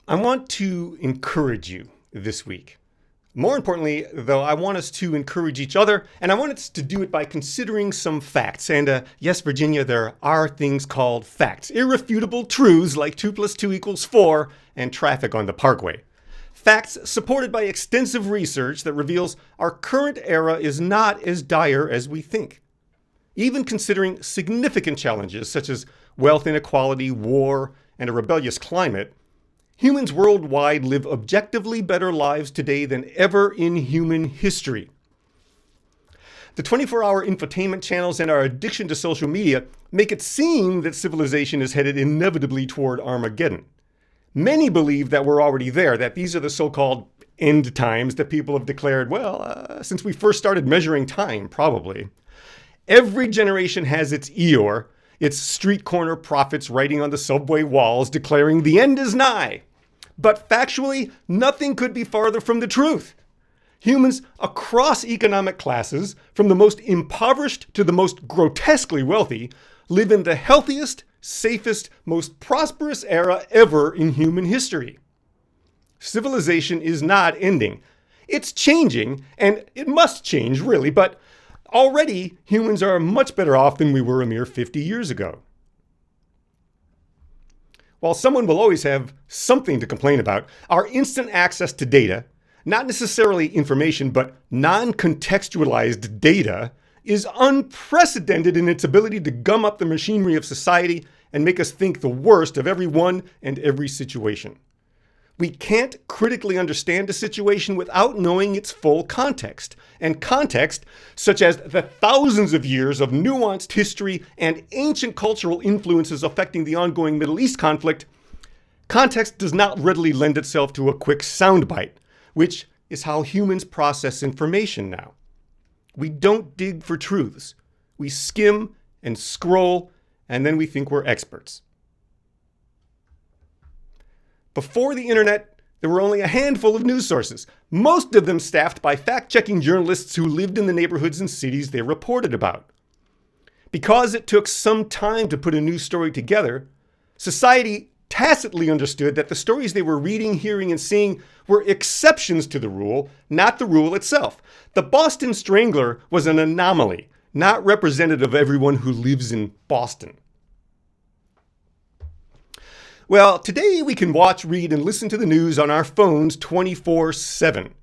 I want to encourage you this week. More importantly, though, I want us to encourage each other, and I want us to do it by considering some facts. And yes, Virginia, there are things called facts. Irrefutable truths like 2 + 2 = 4 and traffic on the parkway. Facts supported by extensive research that reveals our current era is not as dire as we think. Even considering significant challenges such as wealth inequality, war, and a rebellious climate, humans worldwide live objectively better lives today than ever in human history. The 24-hour infotainment channels and our addiction to social media make it seem that civilization is headed inevitably toward Armageddon. Many believe that we're already there, that these are the so-called end times that people have declared, since we first started measuring time, probably. Every generation has its Eeyore, its street corner prophets writing on the subway walls declaring the end is nigh. But factually, nothing could be farther from the truth. Humans across economic classes, from the most impoverished to the most grotesquely wealthy, live in the healthiest, safest, most prosperous era ever in human history. Civilization is not ending. It's changing, and it must change, really, but already, humans are much better off than we were a mere 50 years ago. While someone will always have something to complain about, our instant access to data, not necessarily information, but non-contextualized data, is unprecedented in its ability to gum up the machinery of society and make us think the worst of everyone and every situation. We can't critically understand a situation without knowing its full context. And context, such as the thousands of years of nuanced history and ancient cultural influences affecting the ongoing Middle East conflict, context does not readily lend itself to a quick soundbite, which is how humans process information now. We don't dig for truths. We skim and scroll, and then we think we're experts. Before the internet, there were only a handful of news sources, most of them staffed by fact-checking journalists who lived in the neighborhoods and cities they reported about. Because it took some time to put a news story together, society tacitly understood that the stories they were reading, hearing, and seeing were exceptions to the rule, not the rule itself. The Boston Strangler was an anomaly, not representative of everyone who lives in Boston. Well, today we can watch, read, and listen to the news on our phones 24/7.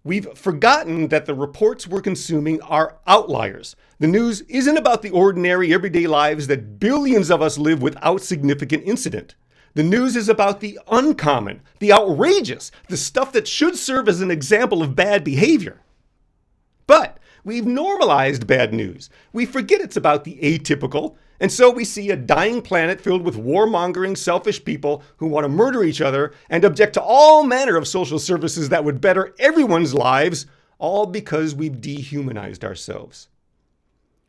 We've forgotten that the reports we're consuming are outliers. The news isn't about the ordinary, everyday lives that billions of us live without significant incident. The news is about the uncommon, the outrageous, the stuff that should serve as an example of bad behavior. But we've normalized bad news. We forget it's about the atypical, and so we see a dying planet filled with warmongering, selfish people who want to murder each other and object to all manner of social services that would better everyone's lives, all because we've dehumanized ourselves.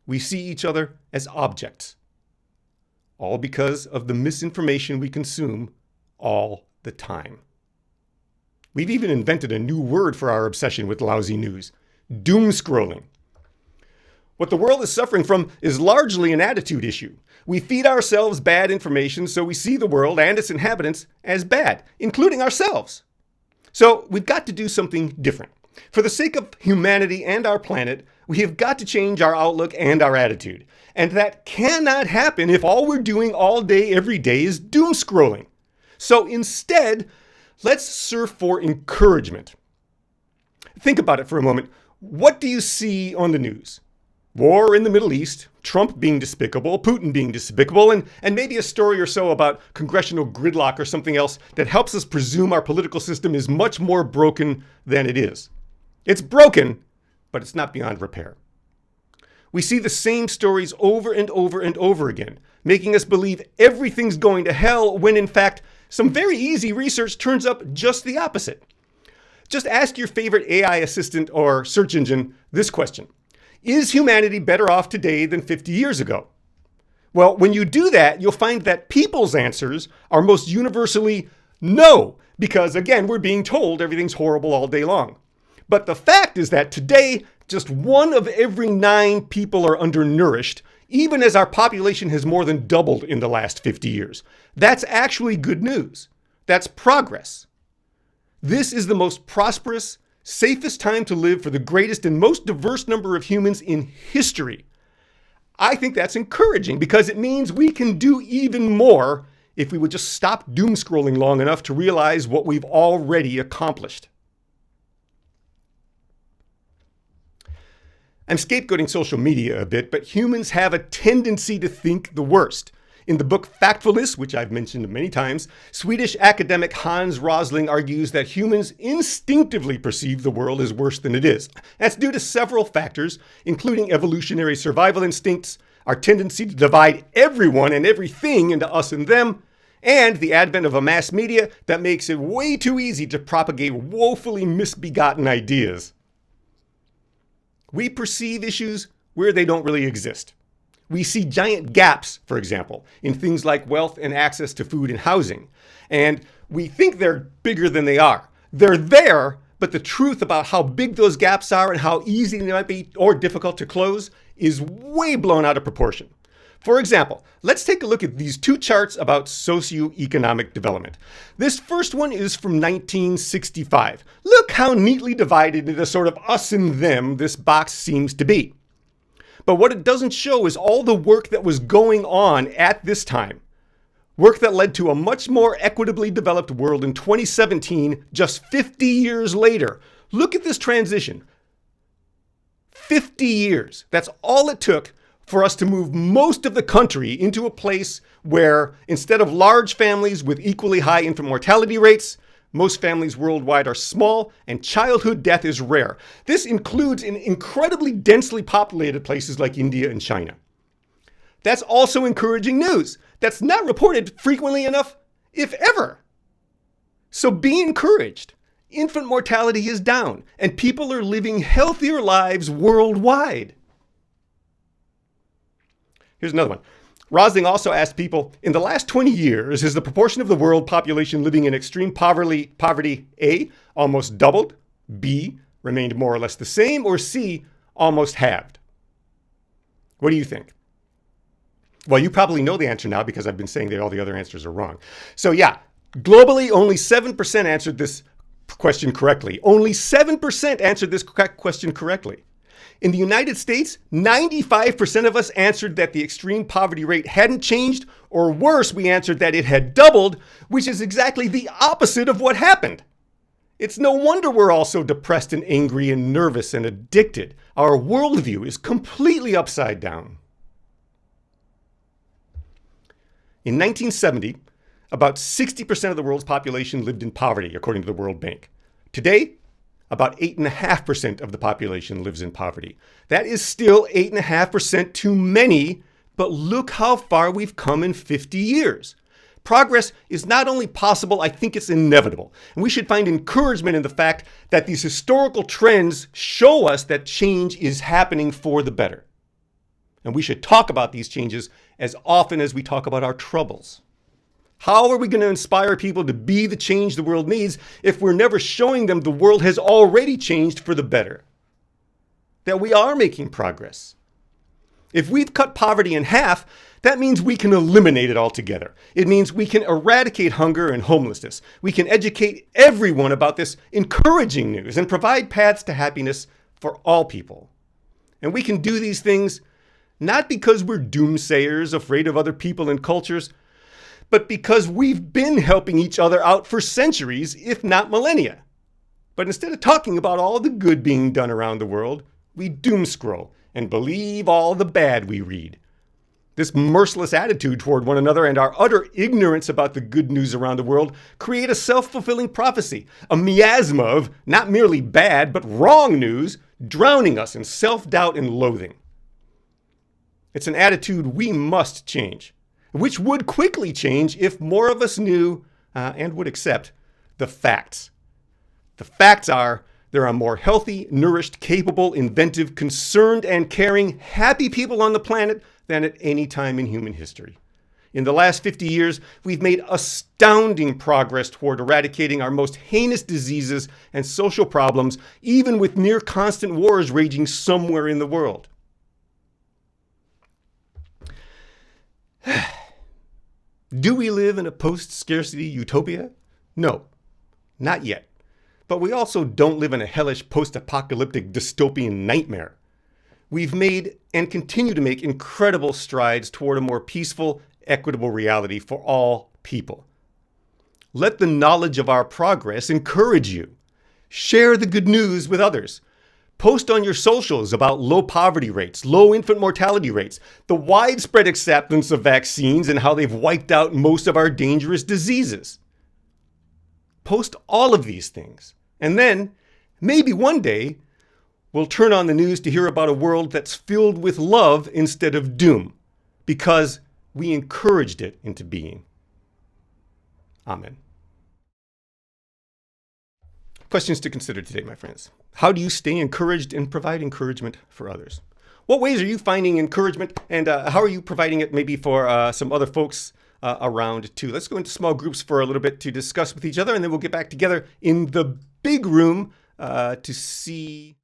We see each other as objects, all because of the misinformation we consume all the time. We've even invented a new word for our obsession with lousy news: doomscrolling. What the world is suffering from is largely an attitude issue. We feed ourselves bad information, so we see the world and its inhabitants as bad, including ourselves. So we've got to do something different. For the sake of humanity and our planet, we have got to change our outlook and our attitude. And that cannot happen if all we're doing all day, every day is doom scrolling. So instead, let's surf for encouragement. Think about it for a moment. What do you see on the news? War in the Middle East, Trump being despicable, Putin being despicable, and maybe a story or so about congressional gridlock or something else that helps us presume our political system is much more broken than it is. It's broken, but it's not beyond repair. We see the same stories over and over and over again, making us believe everything's going to hell when in fact, some very easy research turns up just the opposite. Just ask your favorite AI assistant or search engine this question: is humanity better off today than 50 years ago? Well, when you do that, you'll find that people's answers are most universally no, because again, we're being told everything's horrible all day long. But the fact is that today, just 1 of every 9 people are undernourished, even as our population has more than doubled in the last 50 years. That's actually good news. That's progress. This is the most prosperous, safest time to live for the greatest and most diverse number of humans in history. I think that's encouraging because it means we can do even more if we would just stop doomscrolling long enough to realize what we've already accomplished. I'm scapegoating social media a bit, but humans have a tendency to think the worst. In the book Factfulness, which I've mentioned many times, Swedish academic Hans Rosling argues that humans instinctively perceive the world as worse than it is. That's due to several factors, including evolutionary survival instincts, our tendency to divide everyone and everything into us and them, and the advent of a mass media that makes it way too easy to propagate woefully misbegotten ideas. We perceive issues where they don't really exist. We see giant gaps, for example, in things like wealth and access to food and housing. And we think they're bigger than they are. They're there, but the truth about how big those gaps are and how easy they might be or difficult to close is way blown out of proportion. For example, let's take a look at these 2 charts about socioeconomic development. This first one is from 1965. Look how neatly divided into sort of us and them this box seems to be. But what it doesn't show is all the work that was going on at this time. Work that led to a much more equitably developed world in 2017, just 50 years later. Look at this transition. 50 years. That's all it took for us to move most of the country into a place where, instead of large families with equally high infant mortality rates, most families worldwide are small and childhood death is rare. This includes in incredibly densely populated places like India and China. That's also encouraging news. That's not reported frequently enough, if ever. So be encouraged. Infant mortality is down and people are living healthier lives worldwide. Here's another one. Rosling also asked people, in the last 20 years, has the proportion of the world population living in extreme poverty, A, almost doubled, B, remained more or less the same, or C, almost halved? What do you think? Well, you probably know the answer now because I've been saying that all the other answers are wrong. So yeah, globally, only 7% answered this question correctly. Only 7% answered this question correctly. In the United States, 95% of us answered that the extreme poverty rate hadn't changed, or worse, we answered that it had doubled, which is exactly the opposite of what happened. It's no wonder we're all so depressed and angry and nervous and addicted. Our worldview is completely upside down. In 1970, about 60% of the world's population lived in poverty, according to the World Bank. Today, about 8.5% of the population lives in poverty. That is still 8.5% too many, but look how far we've come in 50 years. Progress is not only possible, I think it's inevitable. And we should find encouragement in the fact that these historical trends show us that change is happening for the better. And we should talk about these changes as often as we talk about our troubles. How are we going to inspire people to be the change the world needs if we're never showing them the world has already changed for the better? That we are making progress. If we've cut poverty in half, that means we can eliminate it altogether. It means we can eradicate hunger and homelessness. We can educate everyone about this encouraging news and provide paths to happiness for all people. And we can do these things not because we're doomsayers afraid of other people and cultures, but because we've been helping each other out for centuries, if not millennia. But instead of talking about all the good being done around the world, we doomscroll and believe all the bad we read. This merciless attitude toward one another and our utter ignorance about the good news around the world create a self-fulfilling prophecy, a miasma of not merely bad, but wrong news, drowning us in self-doubt and loathing. It's an attitude we must change, which would quickly change if more of us knew and would accept the facts. The facts are there are more healthy, nourished, capable, inventive, concerned, and caring, happy people on the planet than at any time in human history. In the last 50 years, we've made astounding progress toward eradicating our most heinous diseases and social problems, even with near constant wars raging somewhere in the world. Do we live in a post-scarcity utopia? No, not yet. But we also don't live in a hellish post-apocalyptic dystopian nightmare. We've made and continue to make incredible strides toward a more peaceful, equitable reality for all people. Let the knowledge of our progress encourage you. Share the good news with others. Post on your socials about low poverty rates, low infant mortality rates, the widespread acceptance of vaccines and how they've wiped out most of our dangerous diseases. Post all of these things. And then, maybe one day, we'll turn on the news to hear about a world that's filled with love instead of doom, because we encouraged it into being. Amen. Questions to consider today, my friends. How do you stay encouraged and provide encouragement for others? What ways are you finding encouragement, and how are you providing it maybe for some other folks around too? Let's go into small groups for a little bit to discuss with each other, and then we'll get back together in the big room to see